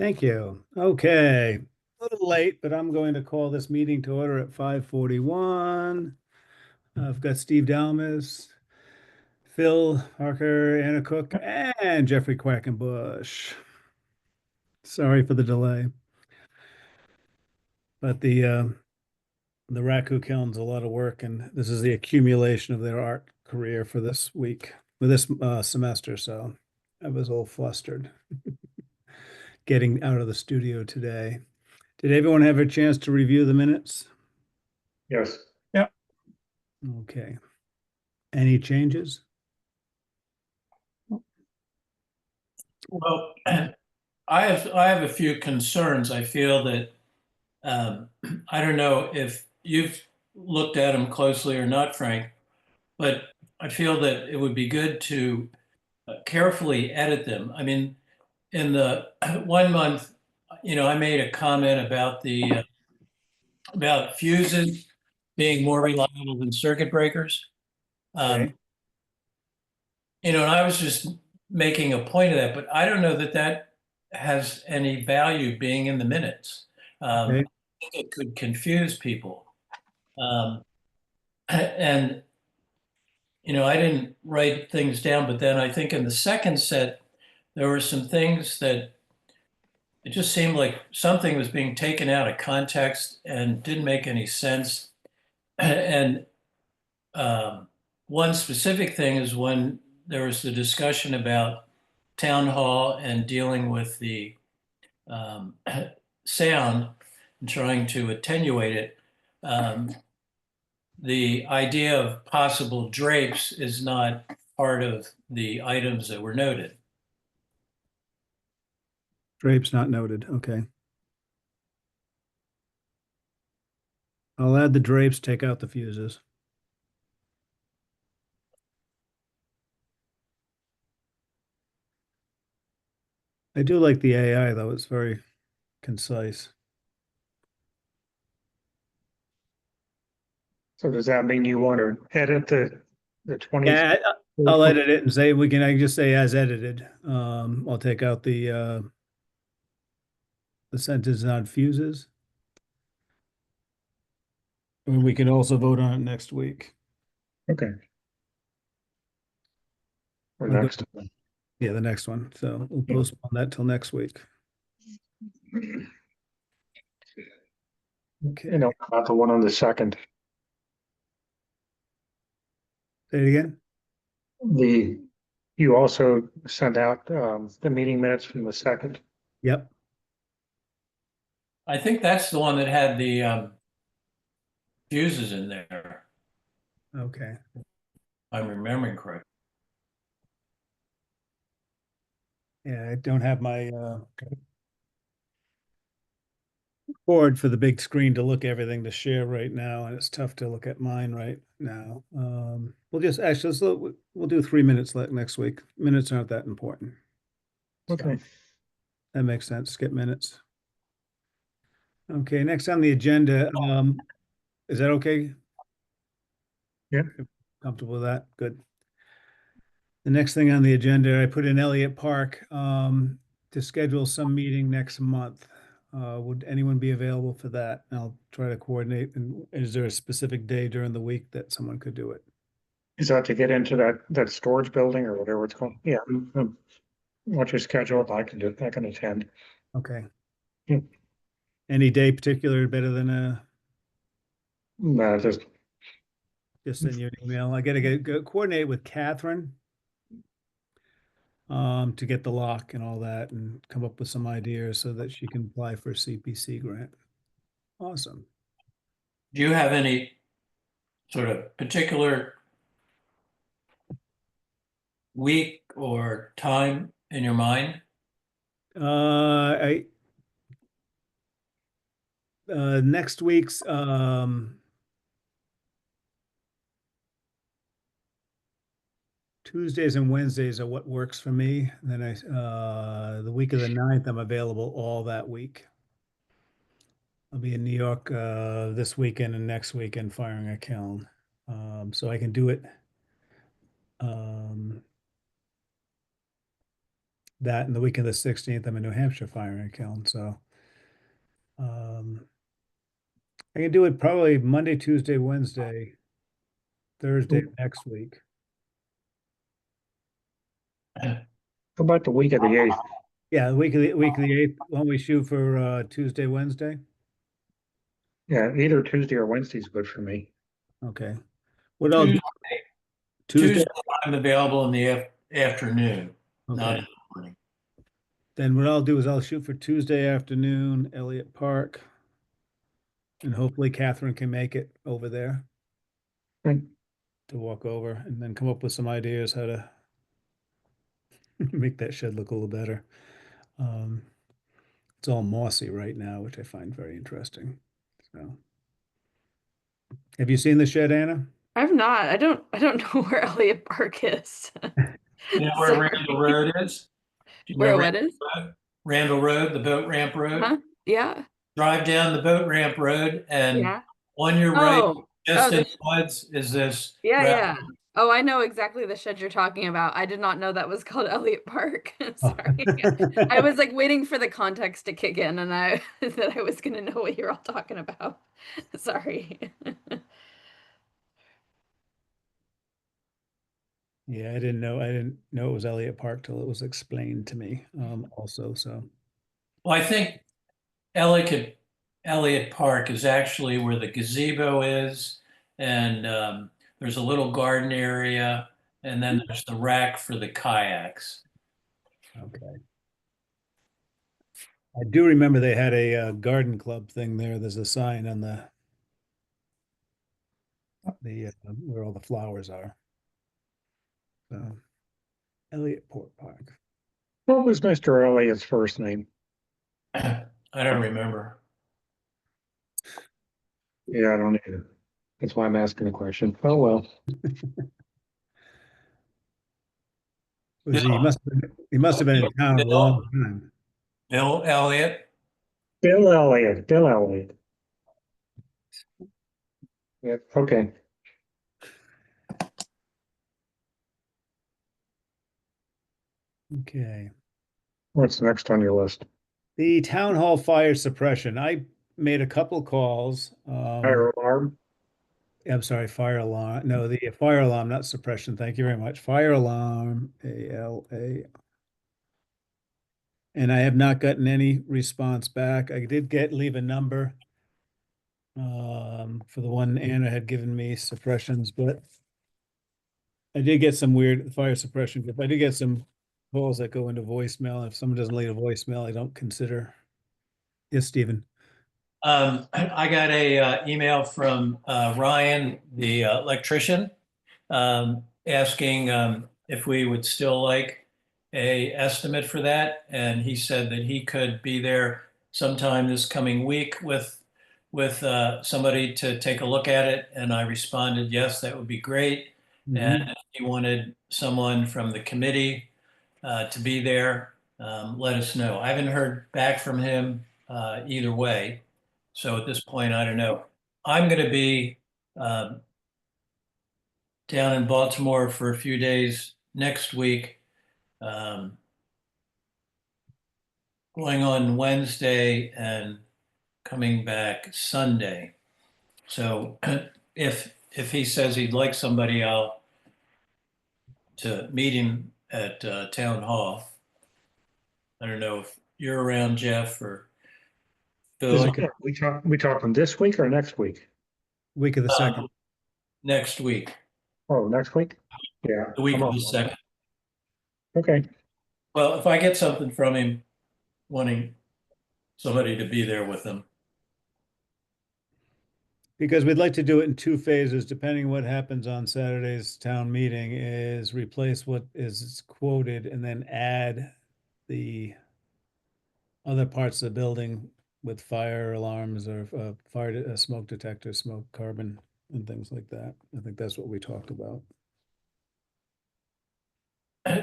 Thank you. Okay. A little late, but I'm going to call this meeting to order at 5:41. I've got Steve Dalmas, Phil Parker, Anna Cook, and Jeffrey Quackenbush. Sorry for the delay, but the Raku Kiln's a lot of work, and this is the accumulation of their art career for this week, for this semester. So I was all flustered getting out of the studio today. Did everyone have a chance to review the minutes? Yes. Yeah. Okay. Any changes? Well, I have a few concerns. I feel that um, I don't know if you've looked at them closely or not, Frank, but I feel that it would be good to carefully edit them. I mean, in the 1 month, I made a comment about the about fuses being more reliable than circuit breakers. Okay. Um, and I was just making a point of that, but I don't know that that has any value being in the minutes. Okay. I think it could confuse people. Um, and, I didn't write things down, but then I think in the second set, there were some things that it just seemed like something was being taken out of context and didn't make any sense. And one specific thing is when there was the discussion about town hall and dealing with the um, sound and trying to attenuate it. The idea of possible drapes is not part of the items that were noted. Drapes not noted. Okay. I'll add the drapes, take out the fuses. I do like the AI though. It's very concise. So does that mean you want to edit the 20? Yeah, I'll edit it and say I can just say as edited. I'll take out the sentence on fuses. And we can also vote on it next week. Okay. Or I'll go- next. yeah, the next one. So we'll Yeah. postpone that till next week. Okay. Not the one on the second. Say it again. You also sent out the meeting minutes from the second. Yep. I think that's the one that had the fuses in there, Okay. if I'm remembering correctly. Yeah, I don't have my board for the big screen to look everything to share right now, and it's tough to look at mine right now. We'll just actually we'll do 3 minutes next week. Minutes aren't that important. Okay. So that makes sense. Skip minutes. Okay, next on the agenda, is that okay? Yeah. Comfortable with that? Good. The next thing on the agenda, I put in Elliott Park to schedule some meeting next month. Would anyone be available for that? I'll try to coordinate. And is there a specific day during the week that someone could do it? Is that to get into that storage building or whatever it's called? Yeah. What's your schedule? I can do it. I can attend. Okay. Yeah. Any day particular better than No, just send you an email? I gotta coordinate with Catherine to get the lock and all that and come up with some ideas so that she can apply for a CPC grant. Awesome. Do you have any sort of particular week or time in your mind? I next week's Tuesdays and Wednesdays are what works for me. Then the week of the 9th, I'm available all that week. I'll be in New York this weekend and next weekend firing a kiln. So I can do it um, that and the week of the 16th, I'm in New Hampshire firing a kiln. So I can do it probably Monday, Tuesday, Wednesday, Thursday of next week. How about the week of the 8th? Yeah, the week of the 8th. Why don't we shoot for Tuesday, Wednesday? Yeah, either Tuesday or Wednesday is good for me. Okay. What I'll do Tuesday, Tuesday. I'm available in the afternoon, not Okay. in the morning. Then what I'll do is I'll shoot for Tuesday afternoon, Elliott Park, and hopefully Catherine can make it over there Okay. to walk over and then come up with some ideas how to make that shed look a little better. Um, it's all mossy right now, which I find very interesting. So, have you seen the shed, Anna? I've not. I don't know where Elliott Park is. You know where Sorry. Randall Road is? Do you know Where what is? Randall Road, the boat ramp road? Huh? Yeah. Drive down the boat ramp road, and Yeah. on your right, Oh, just in the the woods, is this yeah, gravel. yeah. Oh, I know exactly the shed you're talking about. I did not know that was called Elliott Park. Oh. Sorry. I was like waiting for the context to kick in and I that I was gonna know what you're all talking about. Sorry. Yeah, I didn't know it was Elliott Park till it was explained to me, also. So, Well, I think Ellicott, Elliott Park is actually where the gazebo is, and there's a little garden area, and then there's the rack for the kayaks. okay. I do remember they had a garden club thing there. There's a sign on the where all the flowers are. So, Elliott Port Park. What was Mr. Elliott's first name? I don't remember. Yeah, I don't either. That's why I'm asking the question. Oh, well. Was he must have been in town a long time. Bill Elliott. Bill Elliott, Bill Elliott. Yep, okay. Okay. What's next on your list? The town hall fire suppression. I made a couple calls. Fire alarm? I'm sorry, fire alarm. No, the fire alarm, not suppression. Thank you very much. Fire alarm, ALA. And I have not gotten any response back. I did leave a number for the one Anna had given me suppressions, but I did get some weird fire suppression. If I did get some calls that go into voicemail, if someone doesn't leave a voicemail, I don't consider. Yes, Stephen. I got a email from Ryan, the electrician, asking if we would still like a estimate for that, and he said that he could be there sometime this coming week with somebody to take a look at it. And I responded, yes, that would be great. And Mhm. if he wanted someone from the committee to be there, let us know. I haven't heard back from him either way. So at this point, I don't know. I'm going to be down in Baltimore for a few days next week, um, going on Wednesday and coming back Sunday. So if he says he'd like somebody, I'll to meet him at town hall. I don't know if you're around, Jeff, or Is Phil. it, we talking this week or next week? Week of the second. Next week, Oh, next week? Yeah. the week I'm of off. the second. Okay. Well, if I get something from him wanting somebody to be there with him. Because we'd like to do it in two phases, depending what happens on Saturday's town meeting, is replace what is quoted and then add the other parts of the building with fire alarms or smoke detectors, smoke carbon and things like that. I think that's what we talked about.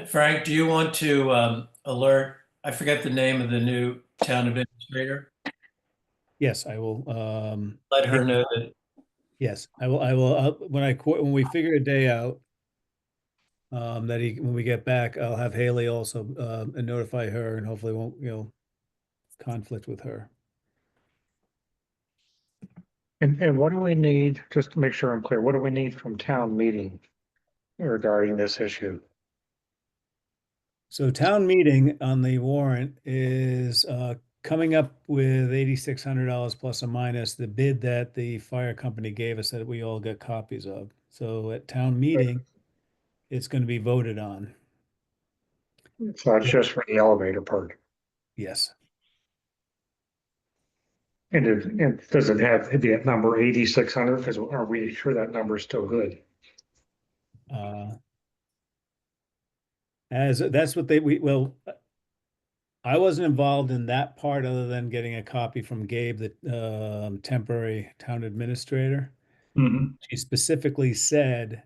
Frank, do you want to alert? I forget the name of the new town administrator. Yes, I will. Let her know that Yes, I will. When we figure a day out, That when we get back, I'll have Haley also, and notify her and hopefully won't, conflict with her. And what do we need, just to make sure I'm clear, what do we need from town meeting regarding this issue? So town meeting on the warrant is coming up with $8,600 plus or minus the bid that the fire company gave us that we all get copies of. So at town meeting, it's going to be voted on. So that's just for the elevator part. Yes. And does it have the number 8,600? Because are we sure that number is still good? As that's what well, I wasn't involved in that part other than getting a copy from Gabe, the temporary town administrator. Mhm. She specifically said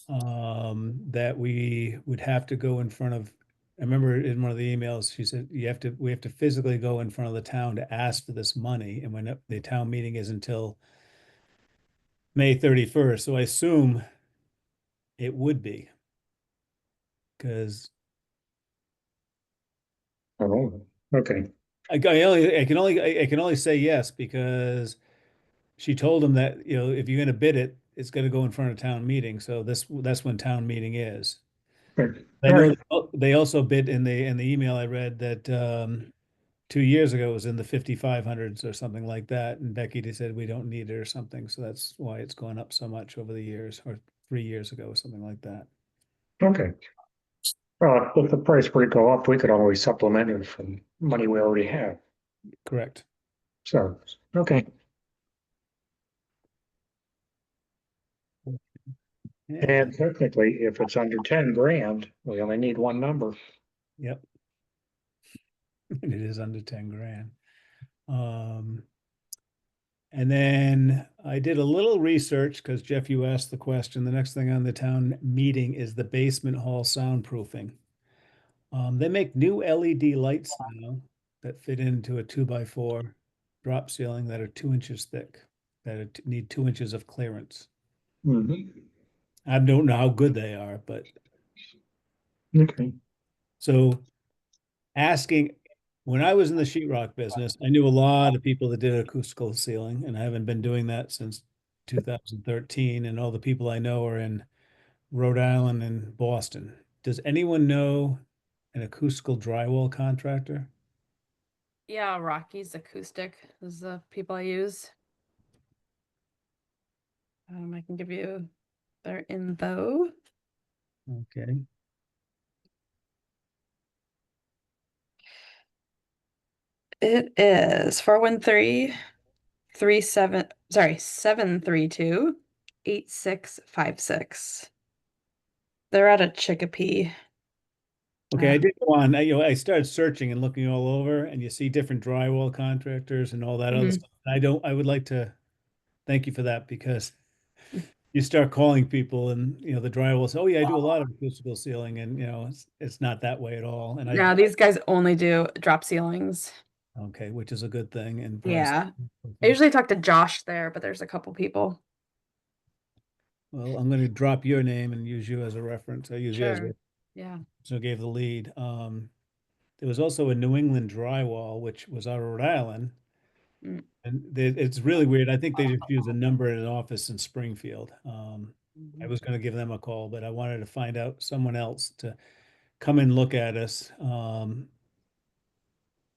that we would have to go in front of, I remember in one of the emails, she said, we have to physically go in front of the town to ask for this money. And when the town meeting is until May 31st. So I assume it would be because Oh, okay. I can only say yes because she told him that, if you're going to bid it, it's going to go in front of town meeting. So that's when town meeting is. Good. I All know right. they also bid in the email I read that 2 years ago it was in the 5,500s or something like that, and Becky said we don't need it or something, so that's why it's gone up so much over the years, or 3 years ago or something like that. Okay. Well, if the price were to go up, we could always supplement it from money we already have. Correct. So, okay. Yeah. And technically, if it's under 10 grand, we only need one number. Yep. It is under 10 grand. And then I did a little research because Jeff, you asked the question. The next thing on the town meeting is the basement hall soundproofing. They make new LED lights now that fit into a 2x4 drop ceiling that are 2 inches thick, that need 2 inches of clearance. Mhm. I don't know how good they are, but Okay. so asking, when I was in the sheetrock business, I knew a lot of people that did acoustical ceiling, and I haven't been doing that since 2013. And all the people I know are in Rhode Island and Boston. Does anyone know an acoustical drywall contractor? Yeah, Rocky's Acoustic is the people I use. I can give you their info. Okay. It is 732-8656. They're out of Chicopee. Okay, I did go on. I started searching and looking all over, and you see different drywall contractors and all that other Mhm. stuff. I would like to thank you for that because you start calling people, and the drywall says, "Oh yeah, I do a lot of acoustical ceiling," and it's not that way at all. And Yeah, these guys only do drop ceilings. okay, which is a good thing. And price. Yeah. I usually talk to Josh there, but there's a couple people. Well, I'm going to drop your name and use you as a reference. I use you as Sure. a Yeah. so gave the lead. There was also a New England drywall, which was out of Rhode Island. Mm. And it's really weird. I think they just used a number in an office in Springfield. I Mhm. was going to give them a call, but I wanted to find out someone else to come and look at us,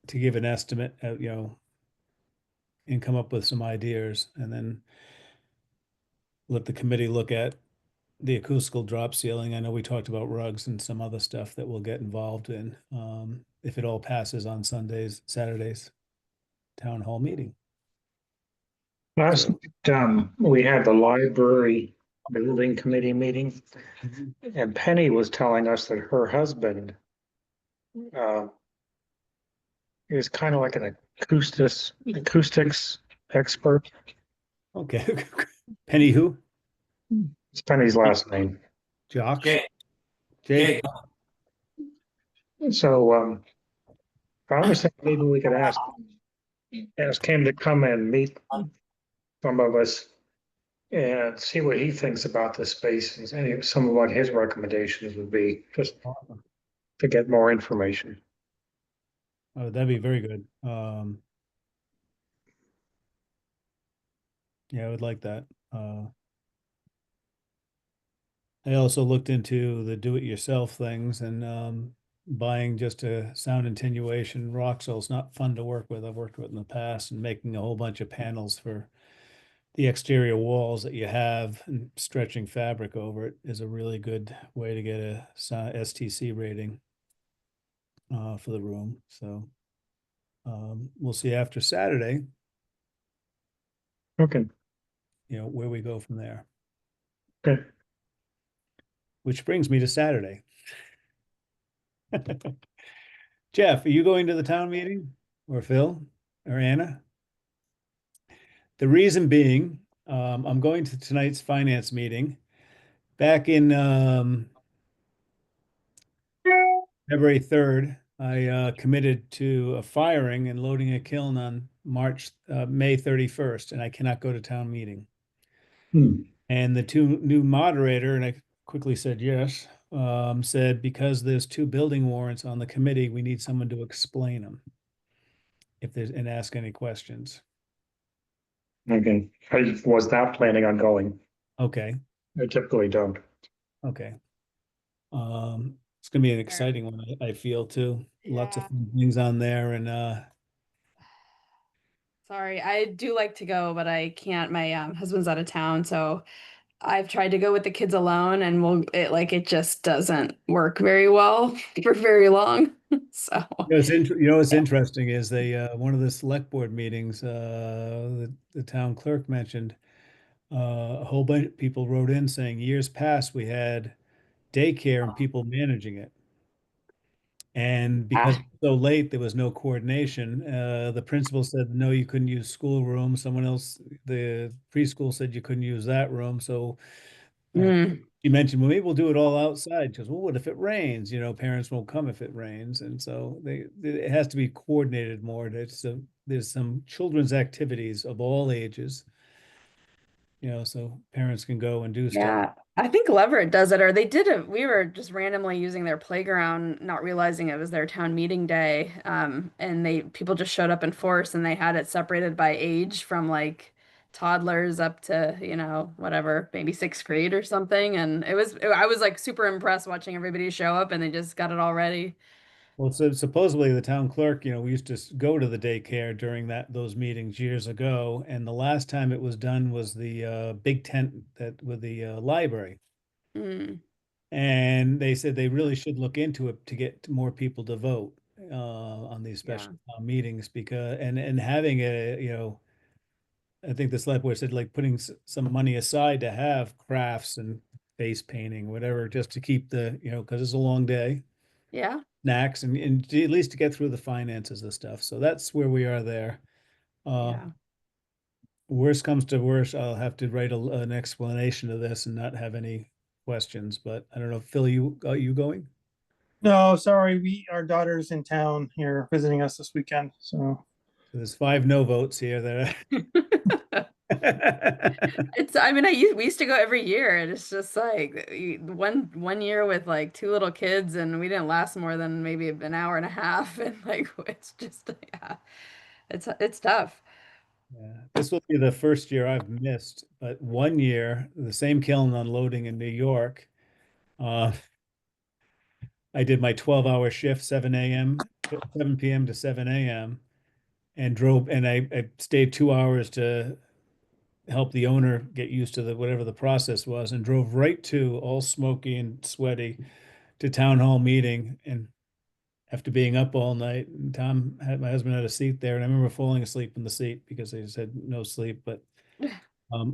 to give an estimate, and come up with some ideas, and then let the committee look at the acoustical drop ceiling. I know we talked about rugs and some other stuff that we'll get involved in, if it all passes on Saturdays, town hall meeting. Last So, night, we had the library building committee meeting, and Penny was telling us that her husband uh, is kind of like an acoustics expert. okay. Penny who? It's Penny's last name. Jocks? Jake, Jake? Jake, So I was thinking maybe we could ask him to come and meet some of us and see what he thinks about the spaces, and some of what his recommendations would be, just Awesome. to get more information. Oh, that'd be very good. Yeah, I would like that. I also looked into the do-it-yourself things and buying just a sound attenuation rock is not fun to work with. I've worked with in the past, and making a whole bunch of panels for the exterior walls that you have and stretching fabric over it is a really good way to get a STC rating for the room. So we'll see after Saturday, Okay, where we go from there. okay. Which brings me to Saturday. Jeff, are you going to the town meeting, or Phil, or Anna? The reason being, I'm going to tonight's finance meeting. Back in February 3rd, I committed to a firing and loading a kiln on May 31st, and I cannot go to town meeting. Hmm. And the two new moderator, and I quickly said yes, said because there's two building warrants on the committee, we need someone to explain them if there's and ask any questions. Okay, I was not planning on going. Okay, I typically don't. okay. It's gonna be an exciting one, I feel too. Lots of Yeah. fun things on there, and Sorry, I do like to go, but I can't. My husband's out of town, so I've tried to go with the kids alone, and it just doesn't work very well for very long. So what's interesting is they one of the select board meetings, the town clerk mentioned a whole bunch of people wrote in saying years past we had daycare and people managing it. And because it was so late, there was no coordination. The principal said, no, you couldn't use schoolroom. Someone else, the preschool said you couldn't use that room. So mm, you mentioned, well, maybe we'll do it all outside. She goes, well, what if it rains? Parents won't come if it rains. And so it has to be coordinated more. There's some children's activities of all ages, so parents can go and do stuff. yeah, I think Leverett does it, or they did it. We were just randomly using their playground, not realizing it was their town meeting day. And people just showed up in force, and they had it separated by age from like toddlers up to, whatever, maybe sixth grade or something. And I was like super impressed watching everybody show up, and they just got it all ready. Well, so supposedly the town clerk, we used to go to the daycare during those meetings years ago, and the last time it was done was the big tent that with the library. Mm, And they said they really should look into it to get more people to vote on these yeah, special meetings, because and having I think the select board said like putting some money aside to have crafts and face painting, whatever, just to keep because it's a long day, yeah, snacks, and at least to get through the finances and stuff. So that's where we are there. Uh, yeah. Worst comes to worst, I'll have to write an explanation of this and not have any questions. But I don't know, Phil, are you going? No, sorry, our daughter's in town here visiting us this weekend. So So there's 5 no votes here that I mean, we used to go every year, and it's just like one year with like two little kids, and we didn't last more than maybe an hour and a half, and like it's just yeah, it's tough. Yeah, this will be the first year I've missed, but one year, the same kiln unloading in New York, uh, I did my 12-hour shift, 7 p.m. to 7 a.m. and drove, and I stayed 2 hours to help the owner get used to whatever the process was, and drove right to, all smoky and sweaty, to town hall meeting. And after being up all night, and my husband had a seat there, and I remember falling asleep in the seat because they said no sleep. But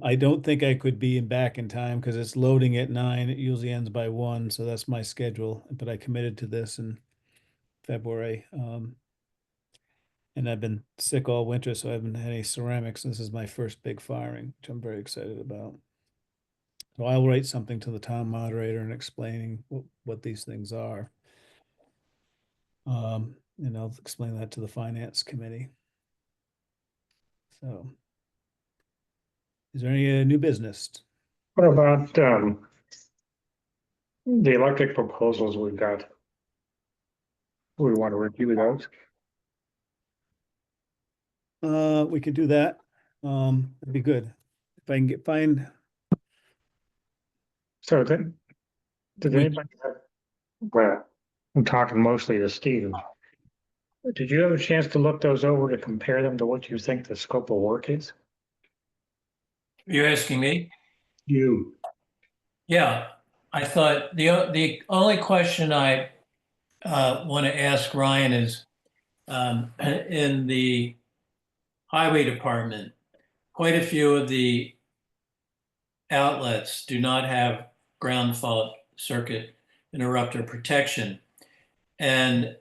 I don't think I could be back in time because it's loading at 9. It usually ends by 1, so that's my schedule. But I committed to this in February, and I've been sick all winter, so I haven't had any ceramics. This is my first big firing, which I'm very excited about. So I'll write something to the town moderator and explaining what these things are. And I'll explain that to the finance committee. So Is there any new business? What about, the electric proposals we've got? We want to review those. We could do that. That'd be good. If I can find, So then, did We- anybody have, well, I'm talking mostly to Steve. Did you have a chance to look those over to compare them to what you think the scope of work is? Are you asking me? You. Yeah, I thought the only question I want to ask Ryan is in the highway department, quite a few of the outlets do not have ground fault circuit interrupter protection. And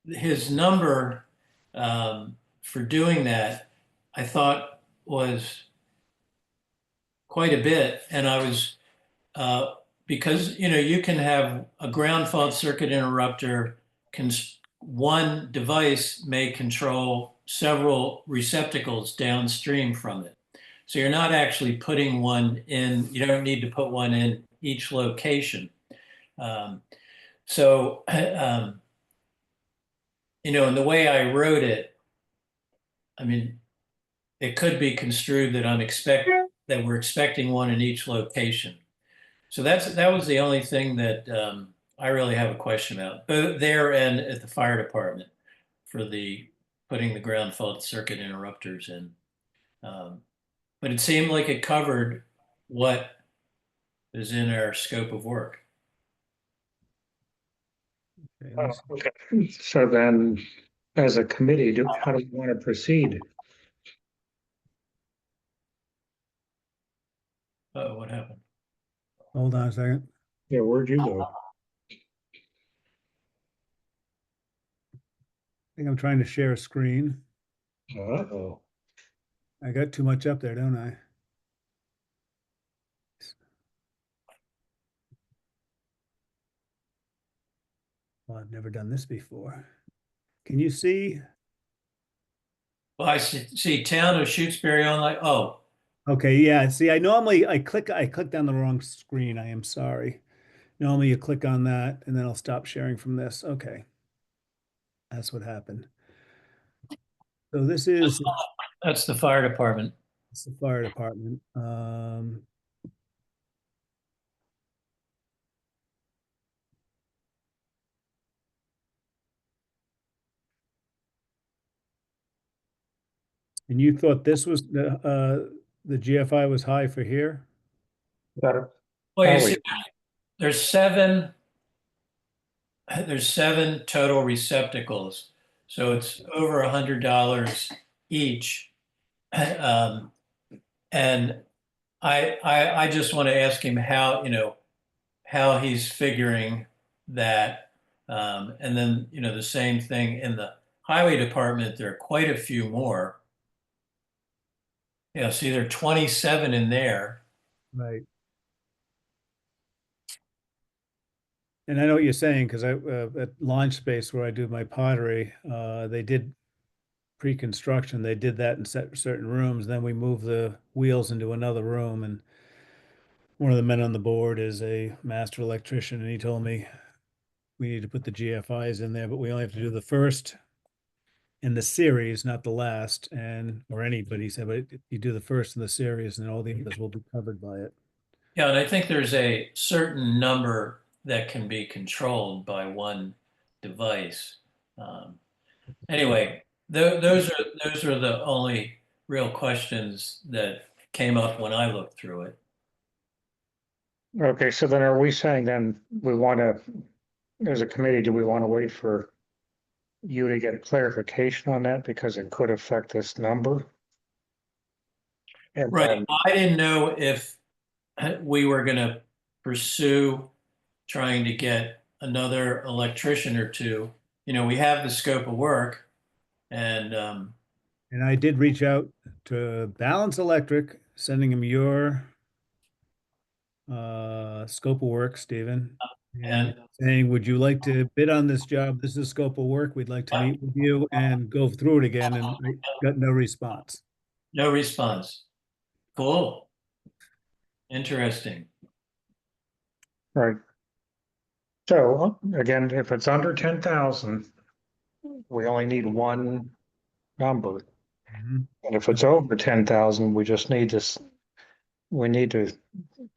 his number for doing that, I thought was quite a bit. And I was, because, you can have a ground fault circuit interrupter, one device may control several receptacles downstream from it. So you're not actually putting one in, you don't need to put one in each location. So, and the way I wrote it, I mean, it could be construed that that we're expecting one in each location. So that was the only thing that I really have a question about, both there and at the fire department for the putting the ground fault circuit interrupters in. But it seemed like it covered what is in our scope of work. okay, Okay. So then, as a committee, how do you want to proceed? What happened? hold on a second. Yeah, where'd you go? I think I'm trying to share a screen. Uh-oh. I got too much up there, don't I? Well, I've never done this before. Can you see? Well, I see town of Shutesbury on oh, Okay, yeah. See, I click down the wrong screen. I am sorry. Normally you click on that and then I'll stop sharing from this. Okay. That's what happened. So this is that's the fire department. it's the fire department. And you thought this was the GFI was high for here? Got it. Well, you Oh, see, there's seven there's seven total receptacles, so it's over $100 each. And I just want to ask him how he's figuring that. And then, the same thing in the highway department, there are quite a few more. See, there are 27 in there. Right. And I know what you're saying because I at Launch Space where I do my pottery, they did pre-construction. They did that in certain rooms. Then we moved the wheels into another room, and one of the men on the board is a master electrician, and he told me we need to put the GFIs in there, but we only have to do the first in the series, not the last, and or any. But he said, but you do the first in the series, and all the others will be covered by it. Yeah, and I think there's a certain number that can be controlled by one device. Anyway, those are the only real questions that came up when I looked through it. okay, so then are we saying then we want to, as a committee, do we want to wait for you to get clarification on that because it could affect this number? And Right. then, I didn't know if we were going to pursue trying to get another electrician or two. We have the scope of work, and And I did reach out to Balance Electric, sending him your scope of work, Stephen, and and saying, would you like to bid on this job? This is scope of work. We'd like to meet with you and go through it again. And I got no response. no response. Cool. Interesting. Right. So again, if it's under 10,000, we only need one number. Mhm. And if it's over 10,000, we just need we need to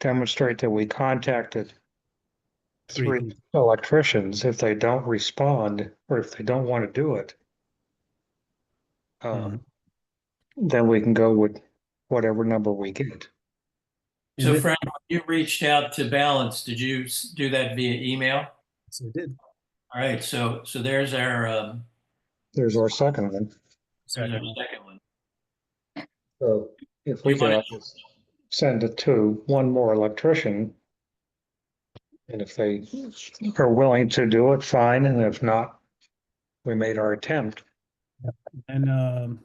demonstrate that we contacted Three three people. electricians. If they don't respond, or if they don't want to do it, Mhm. then we can go with whatever number we get. And So this, Frank, when you reached out to Balance, did you do that via email? so it did All right, so there's There's our second one. our second one. second one. So if Do we you could want just send it to one more electrician, and if they are willing to do it, fine, and if not, we made our attempt. And do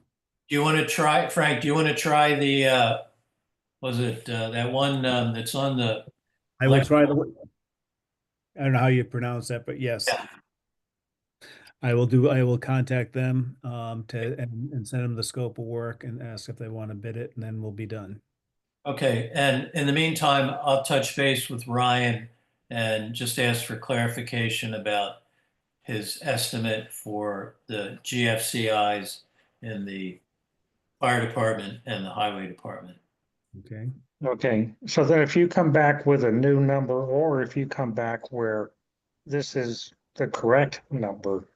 you want to try, Frank, do you want to try the was it that one that's on the I will try the. I don't know how you pronounce that, but yes, yeah. I will do. I will contact them and send them the scope of work and ask if they want to bid it, and then we'll be done. Okay, and in the meantime, I'll touch base with Ryan and just ask for clarification about his estimate for the GFCIs in the fire department and the highway department. Okay. Okay, so then if you come back with a new number, or if you come back where this is the correct number,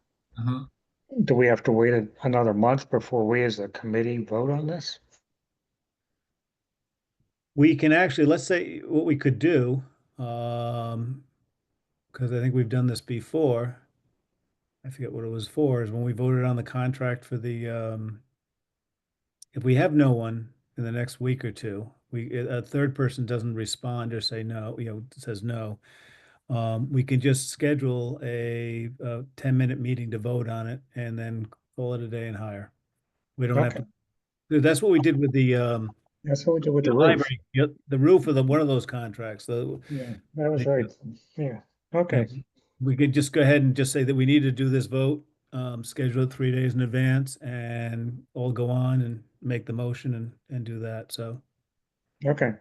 do we have to wait another month before we as a committee vote on this? We can actually, let's say what we could do, because I think we've done this before. I forget what it was for, is when we voted on the contract for the, if we have no one in the next week or two, a third person doesn't respond or say no, says no, we can just schedule a 10-minute meeting to vote on it and then call it a day and hire. We don't have Okay, to, that's what we did with that's what we did with the the roof. library, the roof of one of those contracts, Yeah, that was the, right. Yeah, yeah, okay, we could just go ahead and just say that we need to do this vote, schedule it 3 days in advance and all go on and make the motion and do that. So, okay.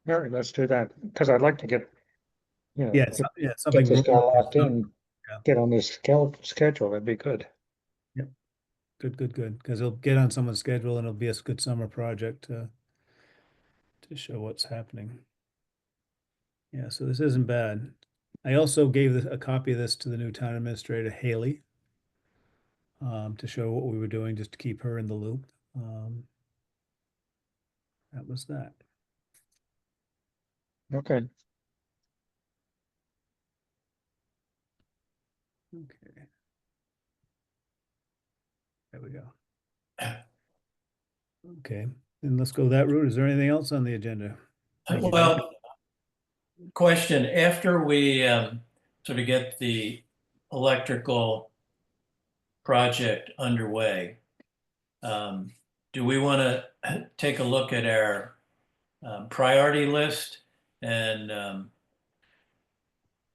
All right, let's do that, because I'd like to get, yeah, get something this guy moving. locked in, Yeah. get on this schedule, that'd be good. Yep. Good, good, good. Because it'll get on someone's schedule and it'll be a good summer project to show what's happening. Yeah, so this isn't bad. I also gave a copy of this to the new town administrator, Haley, to show what we were doing, just to keep her in the loop. That was that. Okay, Okay. There we go. Okay, then let's go that route. Is there anything else on the agenda? Thank you, Jim. Well, question, after we sort of get the electrical project underway, um, do we want to take a look at our priority list and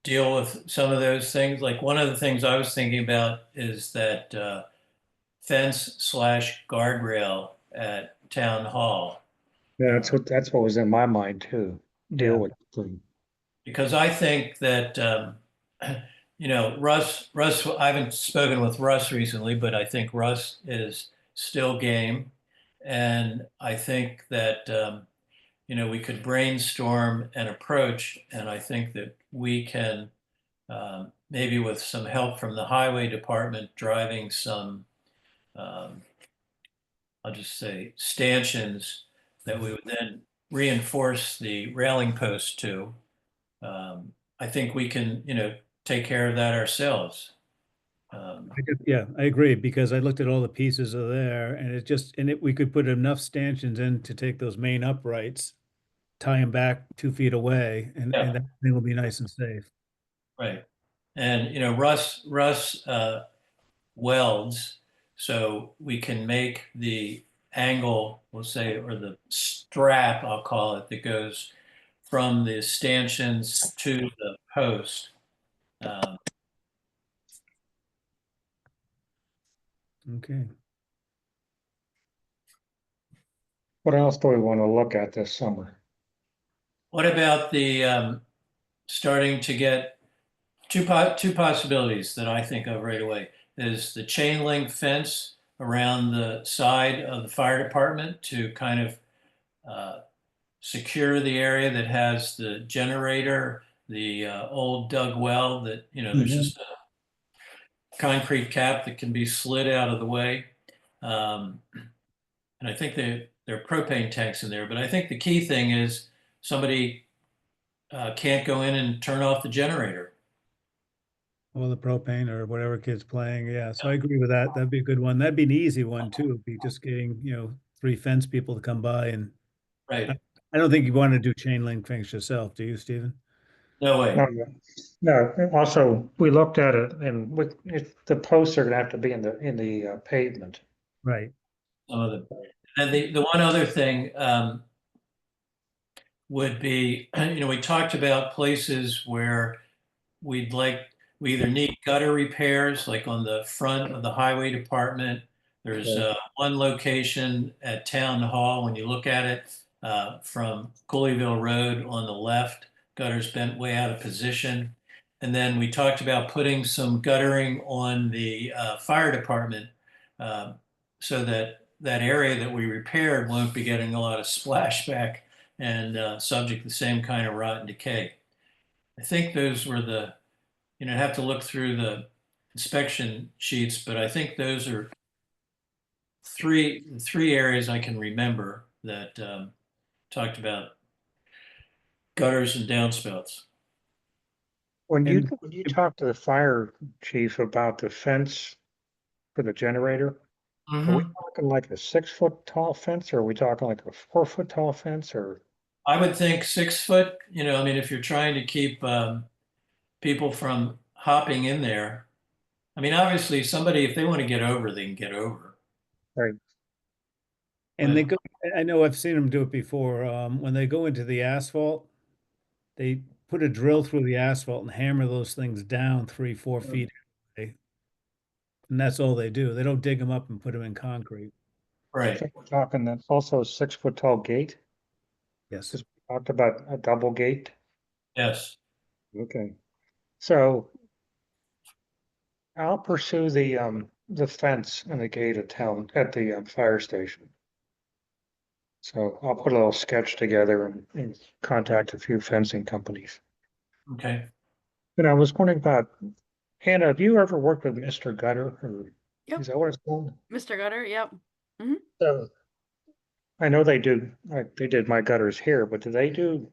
deal with some of those things? Like one of the things I was thinking about is that fence slash guardrail at town hall. yeah, that's what was in my mind too, deal Yeah. with the. Because I think that Russ. I haven't spoken with Russ recently, but I think Russ is still game, and I think that we could brainstorm an approach, and I think that we can maybe with some help from the highway department driving some, um, I'll just say stanchions that we would then reinforce the railing post to. I think we can, take care of that ourselves. Yeah, I agree because I looked at all the pieces of there and we could put enough stanchions in to take those main uprights, tie them back 2 feet away and Yeah, that thing will be nice and safe. right. And Russ welds, so we can make the angle, we'll say, or the strap, I'll call it, that goes from the stanchions to the post. Um, Okay. What else do we want to look at this summer? What about the starting to get two possibilities that I think of right away is the chain link fence around the side of the fire department to kind of uh, secure the area that has the generator, the old dug well that, there's Mhm. just a concrete cap that can be slid out of the way. Um, and I think there are propane tanks in there, but I think the key thing is somebody can't go in and turn off the generator. Or the propane or whatever kid's playing. Yeah, so I agree with that. That'd be a good one. That'd be an easy one too. It'd be just getting, three fence people to come by and I, Right. I don't think you want to do chain link fence yourself, do you, Stephen? No way. No, no, also, we looked at it and the posts are gonna have to be in the pavement. Right. Some of them. And the one other thing would be, we talked about places where we either need gutter repairs, like on the front of the highway department. There's Okay. one location at Town Hall, when you look at it from Cooleyville Road on the left, gutters bent way out of position. And then we talked about putting some guttering on the fire department uh, so that that area that we repaired won't be getting a lot of splashback and subject to the same kind of rot and decay. I think those were have to look through the inspection sheets, but I think those are three areas I can remember that talked about gutters and downspouts. And When you talk to the fire chief about the fence for the generator, are we Mhm. talking like a 6 foot tall fence, or are we talking like a 4 foot tall fence, or? I would think 6 foot, I mean, if you're trying to keep people from hopping in there, I mean, obviously somebody, if they want to get over, they can get over. Right. and they But go, I know I've seen them do it before. When they go into the asphalt, they put a drill through the asphalt and hammer those things down 3, 4 feet. away. And that's all they do. They don't dig them up and put them in concrete. I right, think we're talking that also a 6 foot tall gate, Yes. because we talked about a double gate. yes, Okay. So I'll pursue the fence and the gate at town, at the fire station. So I'll put a little sketch together and contact a few fencing companies. okay. And I was wondering about, Hannah, have you ever worked with Mr. Gutter, or Yep. is that what it's called? Mr. Gutter, yep. Hmm. So I know they do, they did my gutters here, but do they do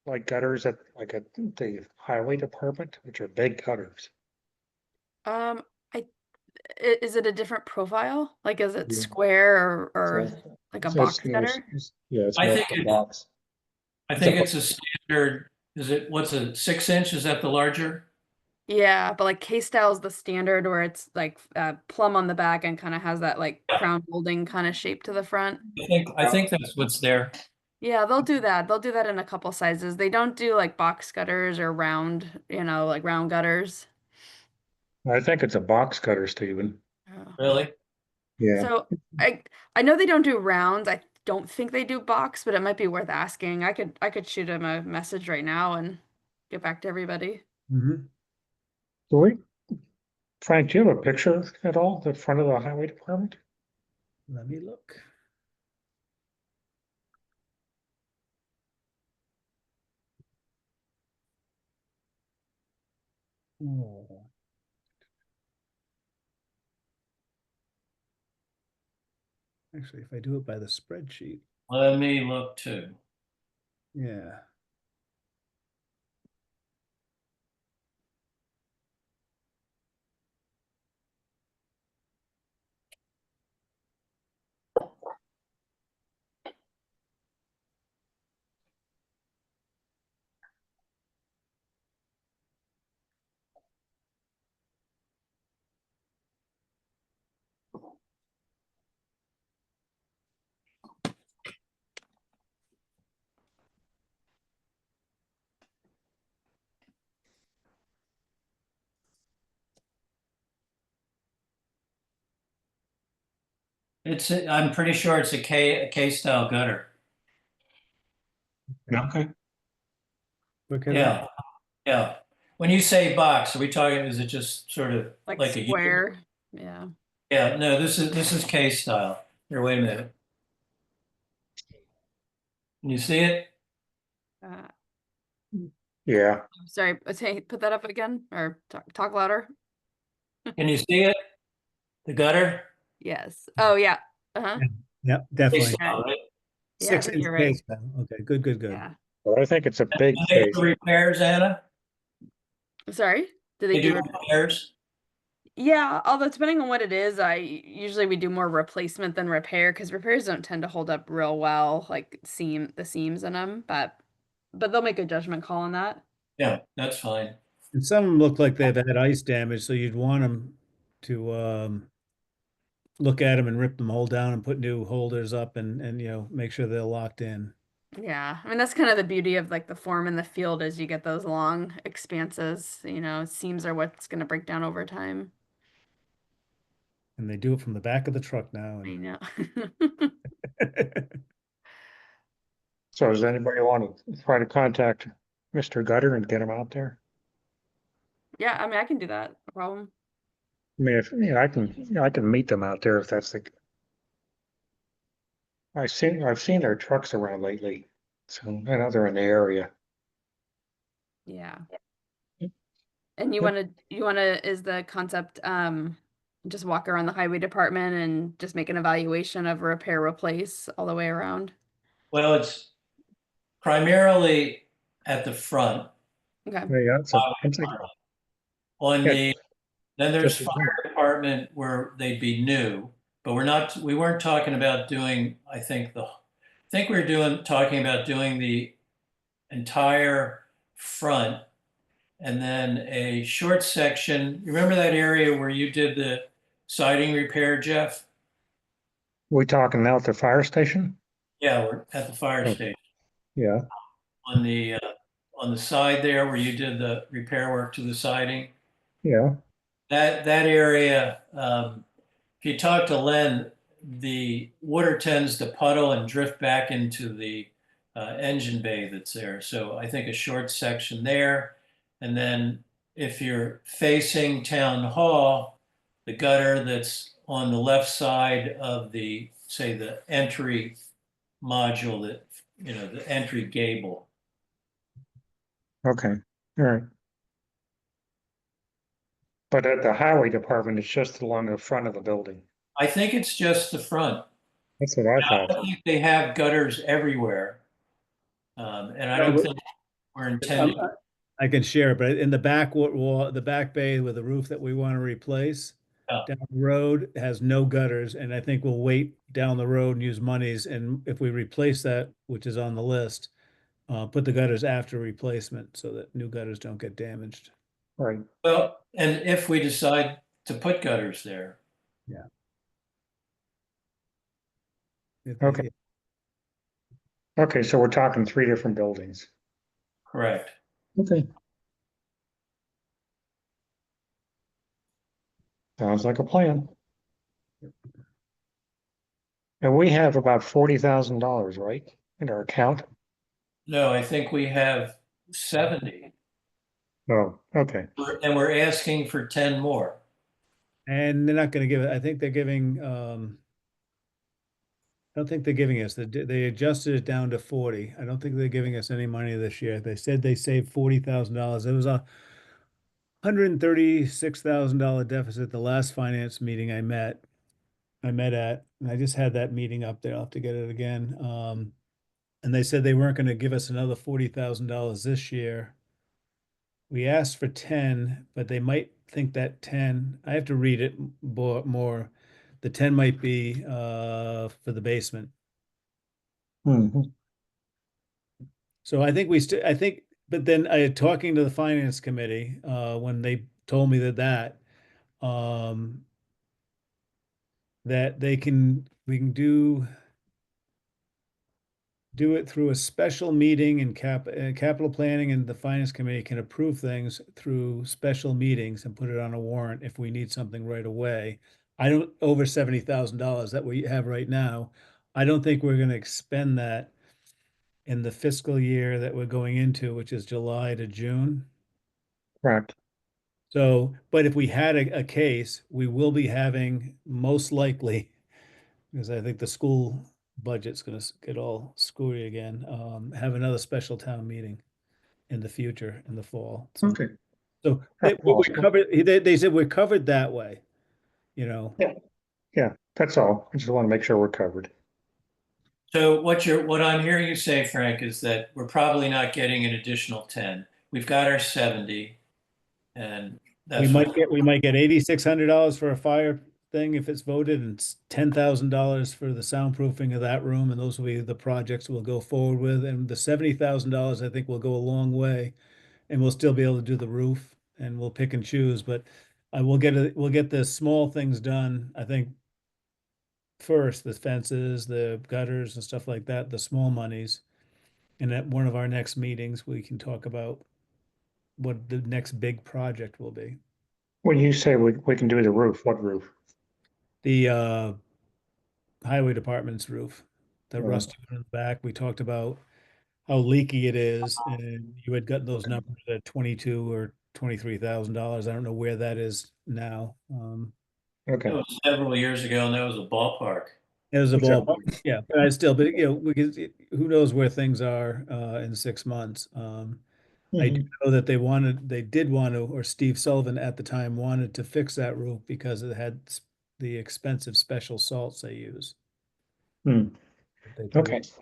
like gutters at the highway department, which are big gutters? Um, I is it a different profile? Like, is it Yeah. square or So like a it's box more, cutter? yeah, it's I more think of a box. I It's a think it's a standard. Is it what's a 6 inch? Is that the larger? Yeah, but like K-style is the standard where it's like plumb on the back and kind of has that like crown molding kind of shape to the front. I think that's what's there. Yeah, they'll do that. They'll do that in a couple sizes. They don't do like box gutters or round, like round gutters. I think it's a box cutter, Stephen. Oh. Really? Yeah. So I know they don't do rounds. I don't think they do box, but it might be worth asking. I could shoot him a message right now and get back to everybody. Hmm. Do we, Frank, do you have a picture at all, the front of the highway department? Let me look. Oh, actually, if I do it by the spreadsheet, Let me look too. yeah. I'm pretty sure it's a K style gutter. Okay. Look at Yeah, yeah. When you say box, are we talking, is it just sort of Like like a U? square. Yeah. Yeah, no, this is K style. Here, wait a minute. Can you see it? Uh, Yeah. I'm sorry, say, put that up again or talk louder. Can you see it? The gutter? Yes. Oh, yeah. Uh-huh. yeah, yeah, K definitely. Yeah. style, right? Yeah, I Six think inch you're right. case now. Okay, good, good, good. Yeah. Well, I think it's a big Do they case. do repairs, Anna? Sorry. Do they They do do? repairs? Yeah, although depending on what it is, I usually we do more replacement than repair because repairs don't tend to hold up real well, like the seams in them. But they'll make a judgment call on that. Yeah, that's fine. And some of them look like they've had ice damage, so you'd want them to look at them and rip them whole down and put new holders up and make sure they're locked in. Yeah, I mean that's kind of the beauty of like the form in the field is you get those long expanses. Seams are what's going to break down over time. And they do it from the back of the truck now. I know. So does anybody want to try to contact Mr. Gutter and get him out there? Yeah, I mean I can do that. No problem. I mean, I can meet them out there if that's the. I've seen their trucks around lately, so I know they're in the area. Yeah. And Yep. is the concept just walk around the highway department and just make an evaluation of repair replace all the way around? Well, it's primarily at the front. Okay. Yeah, it's like, On yeah, the, then there's just a- fire department where they'd be new, but we weren't talking about doing, I think we were talking about doing the entire front and then a short section. You remember that area where you did the siding repair, Jeff? we talking now at the fire station? Yeah, we're at the fire Oh. station Yeah, on the side there where you did the repair work to the siding. yeah, That area, if you talk to Len, the water tends to puddle and drift back into the engine bay that's there. So I think a short section there. And then if you're facing Town Hall, the gutter that's on the left side of the, say, the entry module that, the entry gable. okay, all right. But at the highway department, it's just along the front of the building. I think it's just the front. That's what I I thought. don't think they have gutters everywhere. And I No, don't but- think we're intending. I can share, but in the back wall, the back bay with the roof that we want to replace Yeah. down the road has no gutters, and I think we'll wait down the road and use monies. And if we replace that, which is on the list, put the gutters after replacement so that new gutters don't get damaged. Right, Well, and if we decide to put gutters there, Okay. okay, so we're talking 3 different buildings. correct. Okay. Sounds like a plan. And we have about $40,000, right, in our account? No, I think we have 70, Oh, okay, and we're asking for 10 more. And they're not going to give it. I think they're giving. I don't think they're giving us. They adjusted it down to 40. I don't think they're giving us any money this year. They said they saved $40,000. It was a $136,000 deficit the last finance meeting I met at, and I just had that meeting up there. I'll have to get it again. And they said they weren't going to give us another $40,000 this year. We asked for 10, but they might think that 10, I have to read it more. The 10 might be for the basement. Mhm. So I think but then talking to the finance committee, when they told me um, that we can do it through a special meeting and capital planning, and the finance committee can approve things through special meetings and put it on a warrant if we need something right away. I don't, over $70,000 that we have right now. I don't think we're gonna expend that in the fiscal year that we're going into, which is July to June. Correct. So, but if we had a case, we will be having most likely, because I think the school budget's gonna get all screwy again, have another special town meeting in the future, in the fall. Okay. So That's we possible. covered, they said we're covered that way, you know. Yeah. Yeah, that's all. I just want to make sure we're covered. So what I'm hearing you say, Frank, is that we're probably not getting an additional 10. We've got our 70, and We that's might what. get, we might get $8,600 for a fire thing if it's voted, and it's $10,000 for the soundproofing of that room, and those will be the projects we'll go forward with. And the $70,000, I think, will go a long way, and we'll still be able to do the roof, and we'll pick and choose. But I will we'll get the small things done. I think first, the fences, the gutters, and stuff like that, the small monies. And at one of our next meetings, we can talk about what the next big project will be. When you say we can do the roof, what roof? The highway department's roof, the Uh, rusty one in the back. We talked about how leaky it is, and you had gotten those numbers at 22 or $23,000. I don't know where that is now. That Okay. was several years ago, and that was a ballpark. It was a So, ball, yeah, but I still, but because who knows where things are in 6 months. I do mhm. know that they did want to, or Steve Sullivan at the time wanted to fix that roof because it had the expensive special salts they use. Hmm. They put Okay. it,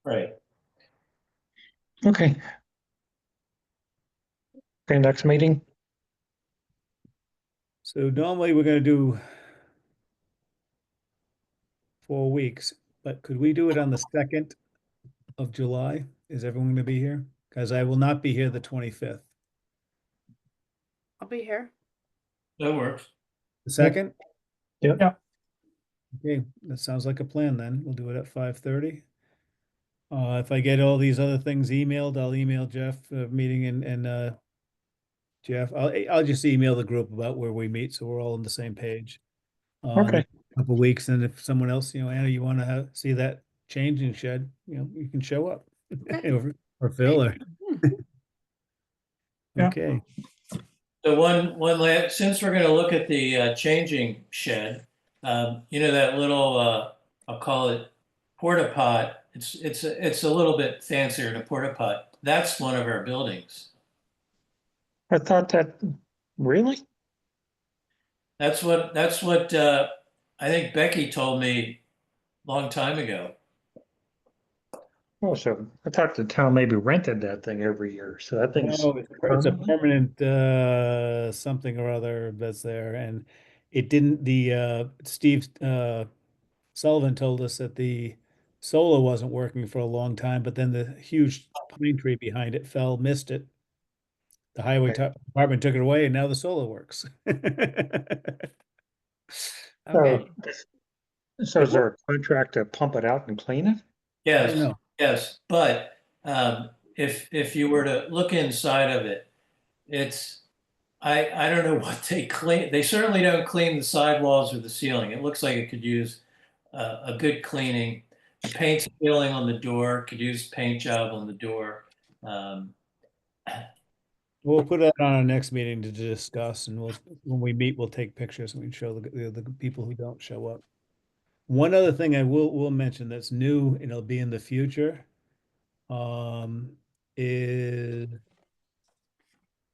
Right. Okay. Okay, next meeting? so normally we're gonna do 4 weeks, but could we do it on the 2nd of July? Is everyone gonna be here? Because I will not be here the 25th. I'll be here. That works. The 2nd? Yep. Yeah. Okay, that sounds like a plan then. We'll do it at 5:30. If I get all these other things emailed, I'll email Jeff, meeting and Jeff. I'll just email the group about where we meet, so we're all on the same page. And Okay. then a couple weeks, and if someone else, Anna, you want to see that changing shed, you can show up. Okay. Or Phil, or, Yeah. okay. So since we're going to look at the changing shed, that little I'll call it porta pot. It's a little bit fancier than a porta pot. That's one of our buildings. I thought that, really? That's what I think Becky told me a long time ago. Oh, so I thought the town maybe rented that thing every year. So that thing's No, it's a permanent? permanent something or other that's there, and it didn't. The Steve Sullivan told us that the solar wasn't working for a long time, but then the huge pine tree behind it fell, missed it. The highway Okay. department took it away, and now the solar works. So, Okay. so is there a contract to pump it out and clean it? I don't Yes, know. yes, but if you were to look inside of it, it's I don't know what they clean. They certainly don't clean the sidewalls or the ceiling. It looks like it could use a good cleaning. The paint's peeling on the door. Could use paint job on the door. Um, We'll put that on our next meeting to discuss, and when we meet, we'll take pictures and we can show the people who don't show up. One other thing I will mention that's new and it'll be in the future, is,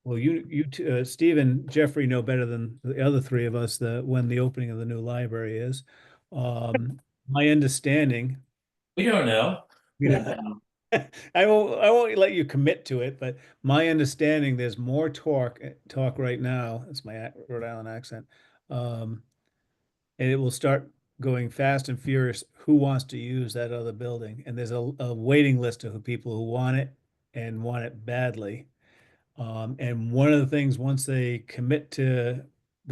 well, Steve and Jeffrey know better than the other three of us when the opening of the new library is. My understanding, we don't know. you know, I won't let you commit to it, but my understanding, there's more talk right now. That's my Rhode Island accent. Um, and it will start going fast and furious. Who wants to use that other building? And there's a waiting list of people who want it and want it badly. And one of the things, once the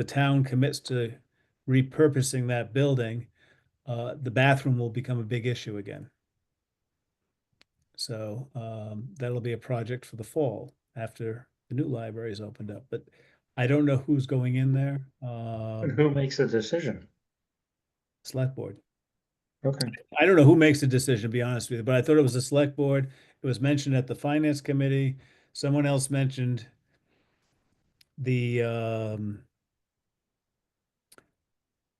town commits to repurposing that building, the bathroom will become a big issue again. So that'll be a project for the fall after the new library is opened up. But I don't know who's going in there. And who makes the decision? select board. Okay. I don't know who makes the decision, to be honest with you, but I thought it was the select board. It was mentioned at the finance committee. Someone else mentioned the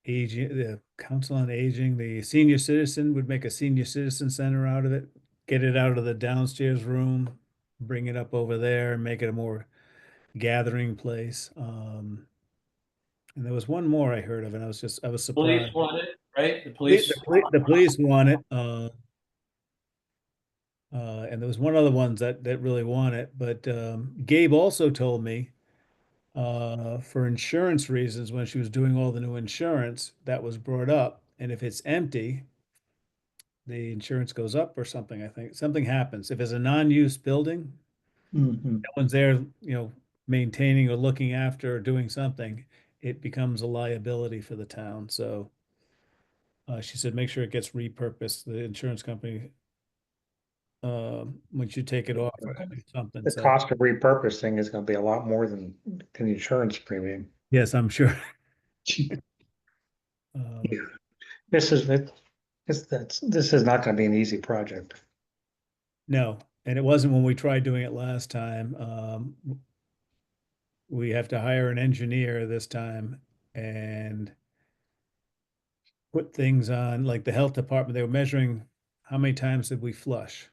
aging, the council on aging, the senior citizen would make a senior citizen center out of it, get it out of the downstairs room, bring it up over there and make it a more gathering place. And there was one more I heard of, and I was Police surprised. want it, right? The The, police. the police want it. And there was one other ones that really want it, but Gabe also told me for insurance reasons when she was doing all the new insurance that was brought up, and if it's empty, the insurance goes up or something. I think something happens if it's a non-use building. Mhm. No one's there, maintaining or looking after or doing something. It becomes a liability for the town. So she said, make sure it gets repurposed. The insurance company once you take it off or do something. The So cost of repurposing is gonna be a lot more than the insurance premium. yes, I'm sure. Um, Yeah. This is it. This is not gonna be an easy project. no, and it wasn't when we tried doing it last time. We have to hire an engineer this time and put things on, like the health department. They were measuring how many times did we flush,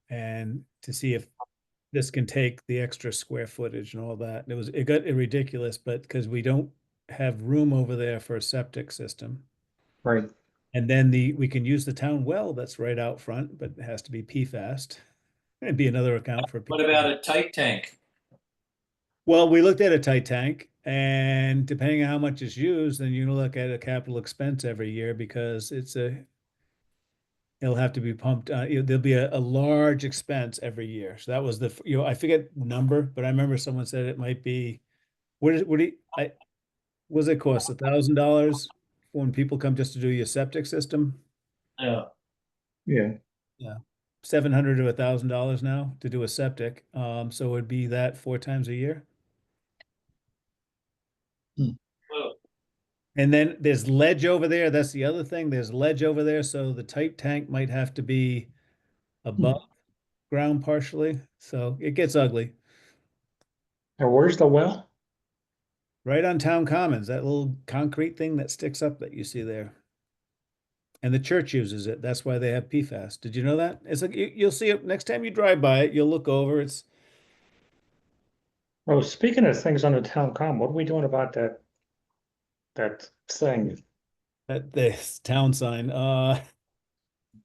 and to see if this can take the extra square footage and all that. And it got ridiculous, but because we don't have room over there for a septic system. Right. And then we can use the town well that's right out front, but it has to be PFAS. It'd be another account for What PFAS. about a tight tank? Well, we looked at a tight tank, and depending on how much is used, then you look at a capital expense every year because it'll have to be pumped. There'll be a large expense every year. So that was I forget the number, but I remember someone said it might be, was it cost $1,000 when people come just to do your septic system? Yeah. Yeah. Yeah. 700 to $1,000 now to do a septic. So it would be that 4 times a year. Well, And then there's ledge over there. That's the other thing. There's ledge over there. So the tight tank might have to be above ground partially. So it gets ugly. And where's the well? Right on town commons, that little concrete thing that sticks up that you see there. And the church uses it. That's why they have PFAS. Did you know that? It's like you'll see it next time you drive by it, you'll look over. It's Oh, speaking of things on the town comm, what are we doing about that thing? that this town sign.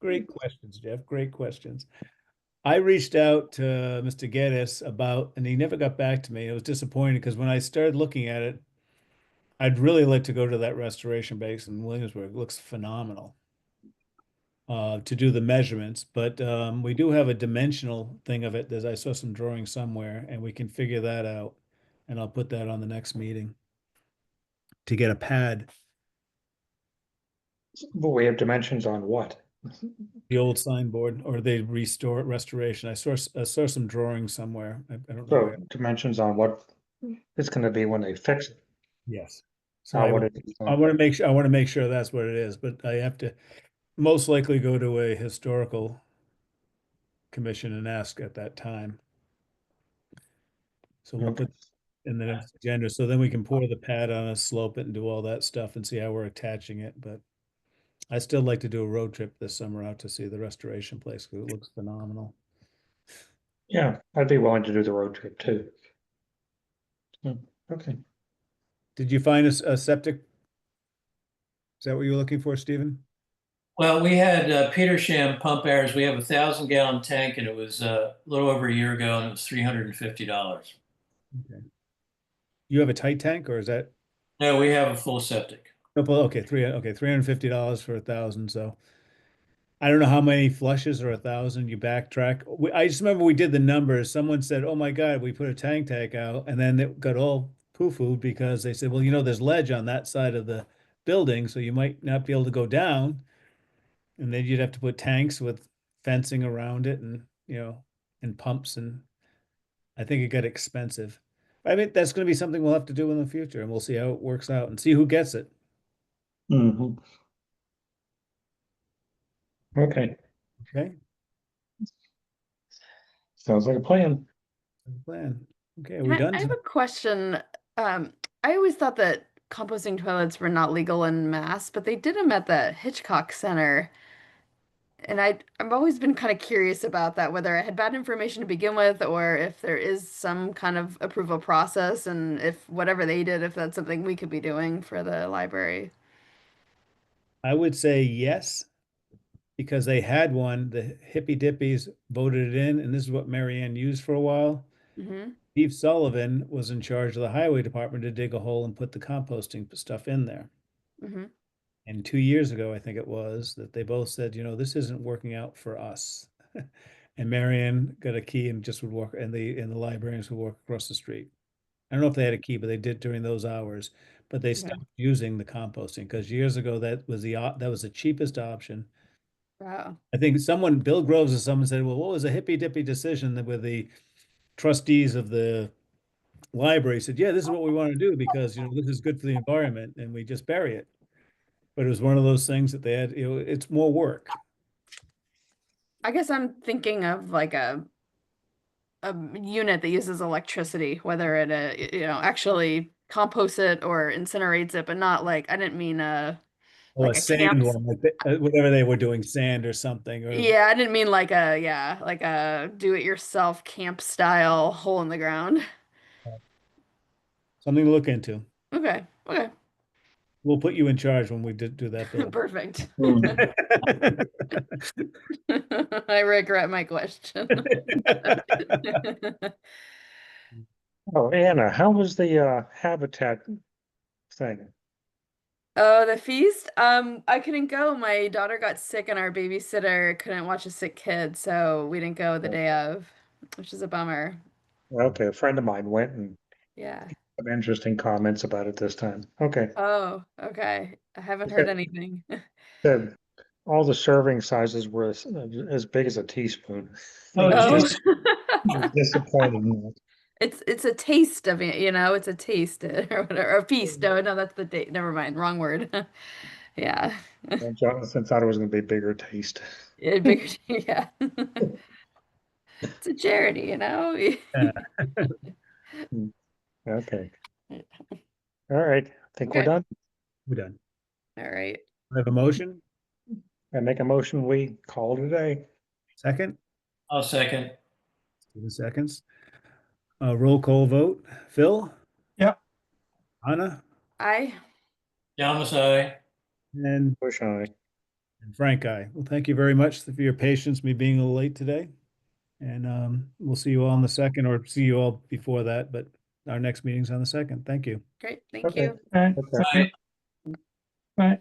Great questions, Jeff. Great questions. I reached out to Mr. Geddes about, and he never got back to me. It was disappointing because when I started looking at it, I'd really like to go to that restoration base in Williamsburg. It looks phenomenal to do the measurements, but we do have a dimensional thing of it. I saw some drawings somewhere, and we can figure that out. And I'll put that on the next meeting to get a pad, But we have dimensions on what? the old signboard, or they restore restoration. I saw some drawings somewhere. I don't know So where. dimensions on what it's gonna be when they fix it. Yes. So Not what it is. I want to make sure that's what it is, but I have to most likely go to a historical commission and ask at that time. So we'll Okay. put in the next agenda, so then we can pour the pad on it, slope it and do all that stuff and see how we're attaching it. But I still like to do a road trip this summer out to see the restoration place because it looks phenomenal. Yeah, I'd be willing to do the road trip too. Okay. Did you find a septic? Is that what you were looking for, Stephen? well, we had Petersham pump errors. We have a 1,000-gallon tank, and it was a little over a year ago, and it was $350. Okay. You have a tight tank, or is that? No, we have a full septic. Okay, $350 for 1,000. So I don't know how many flushes or 1,000 you backtrack. I just remember we did the numbers. Someone said, "Oh my God, we put a tank out," and then it got all poo-pooed because they said, "Well, there's ledge on that side of the building, so you might not be able to go down." And then you'd have to put tanks with fencing around it, and and pumps, and I think it got expensive. I mean, that's going to be something we'll have to do in the future, and we'll see how it works out and see who gets it. Mhm. Okay, Okay, sounds like a plan. plan. Okay, are And we I done? have a question. Um, I always thought that composting toilets were not legal in Mass, but they did them at the Hitchcock Center. And I've always been kind of curious about that, whether I had bad information to begin with, or if there is some kind of approval process, and if whatever they did, if that's something we could be doing for the library. I would say yes, because they had one, the Hippy Dippies voted it in, and this is what Marianne used for a while. Mm-hmm. Steve Sullivan was in charge of the highway department to dig a hole and put the composting stuff in there. Mm-hmm. And 2 years ago, I think it was, that they both said, this isn't working out for us. And Marianne got a key and just would walk, and the librarians would walk across the street. I don't know if they had a key, but they did during those hours. But they Okay. stopped using the composting because years ago that was the cheapest option. Wow. I think Bill Groves or someone said, well, what was a hippy dippy decision that with the trustees of the library said, yeah, this is what we want to do because, this is good for the environment and we just bury it. But it was one of those things that they had, it's more work. I guess I'm thinking of like a unit that uses electricity, whether it actually composts it or incinerates it, but not like I didn't mean Oh, a like a sand camp. one, like whatever they were doing, sand or something, or Yeah, I didn't mean like a do-it-yourself camp style hole in the ground. something to look into. Okay, okay, We'll put you in charge when we do that, Bill. perfect. Hmm. I regret my question. Oh, Anna, how was the habitat thing? Oh, the feast? I couldn't go. My daughter got sick and our babysitter couldn't watch a sick kid, so we didn't go the day of, which is a bummer. Okay, a friend of mine went and Yeah. some interesting comments about it this time. Okay. Oh, okay. I haven't heard Said anything. said all the serving sizes were as big as a teaspoon. Oh, He was Oh. geez. disappointed in that. It's a taste of it, it's a taste or whatever. A feast. No, no, that's the date. Never mind. Wrong word. Yeah. Well, Jonathan thought it was going to be a bigger taste. Bigger, yeah. It's a charity. Yeah. Hmm, okay. All right. I think we're Okay. done. We're done. All right. We have a motion, I make a motion, we call it a day. second, I'll second. 2 seconds. Roll call vote. Phil, Yeah. Anna, I Thomas, aye. and Bush eye. Frank, I. Well, thank you very much for your patience, me being a little late today. And we'll see you all on the second, or see you all before that, but our next meeting's on the second. Thank you. Great. Thank Okay. you. All right. Okay. Thank you. Bye.